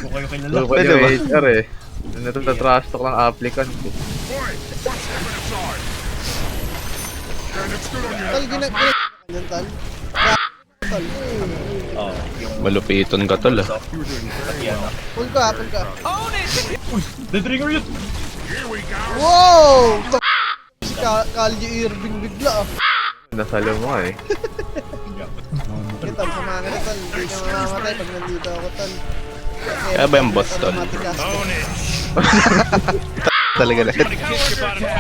Kung kayo kilala. Pwede Pwede ba? ba? HR eh. Natatrash talk lang applicant eh. Tal, ganyan tal. Tal. Oo. Malupiton ka tol ah. Pull ka. Uy! Dead Ringer yun! Wow! Si Kalye Irving bigla ah. Nasalo mo eh. Okay, tal, samahan ka na tal. Hindi ka mamamatay pag nandito ako tal. Kaya ba yung boss, tol? Talaga lahat.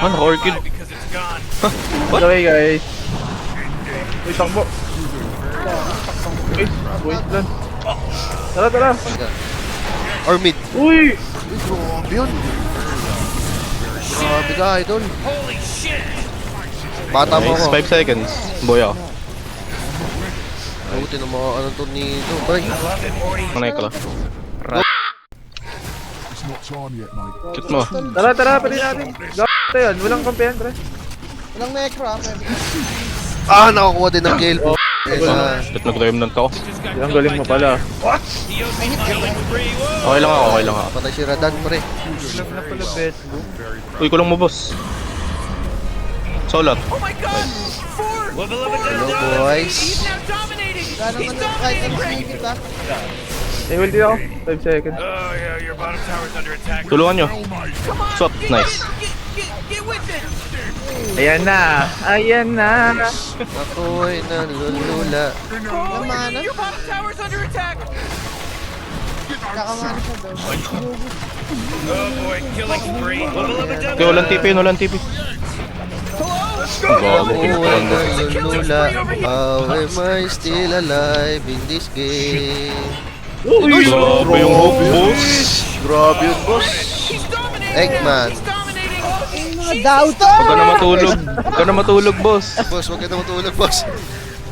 Ano, orchid? What? Okay guys. Uy, takbo. Wait lang. Tara. Or mid. Uy! Uy, grabe yun. Grabe ka, idol. Bata mo Nice, ako. 5 seconds. Boy ako. Buti na mga anong tornado. Bray. Manay ko lang. Cute mo. Tara, pwede natin. Gawin yan, walang kampihan, tara. Walang necro ah. Ah, nakakuha din ng kill. Cute nag-remnant ako. Ang galing mo pala. Okay lang ako. Patay si Radan, pre. Uy, kulang mo boss. Solar. Hello, boys. Gano'n man kahit ano sumigit ah. May ulti ako. 5 seconds. Tulungan nyo. Swap, nice. Ayan na. Ako'y nalulula. Walang mana. Kakamana siya daw. Okay, walang TP. Gago, Ako'y kinukuhan mo. nalulula. How am I still alive in this game? Uy! Grabe yung hook, boss. Grabe yun, boss. Eggman. Mga dauto! Huwag ka na matulog, boss. Boss, huwag ka na matulog, boss.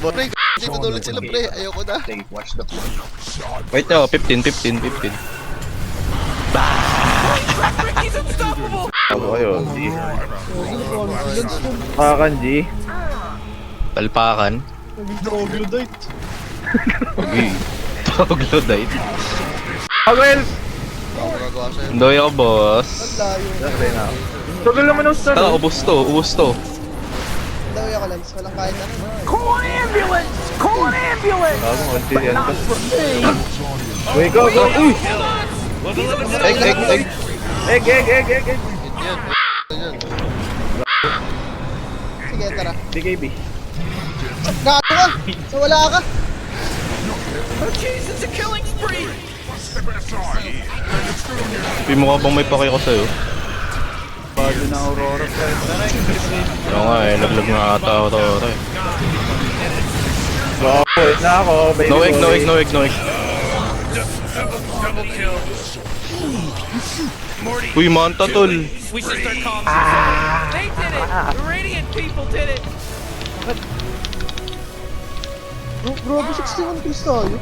Pre, dito na ulit sila, pre. Ayoko na. Wait nyo, 15. Ako kayo. Pakan G. Talpakan. Troglodyte. Okay. Troglodyte. Agwel! Ako magagawa sa'yo. Doy ako, boss. Layo. Nakray na ako. Struggle naman ang stun. Tara, ubos to. Dawi ako lang. Walang kahit ano. Bago, ulti yan to. Uy, go! Uy! Egg. Egg! Yun yan. Yan. Sige, tara. BKB. Gato ka! So wala ka! Di mo ka bang may paki ko sa'yo? Bago na Aurora. Oo nga eh, laglag nga ata ako to. Wait na ako. Baby boy. No egg. Uy, manta tol. We should start calling some They did it! The Radiant people did it! Bro, 61 kills tayo.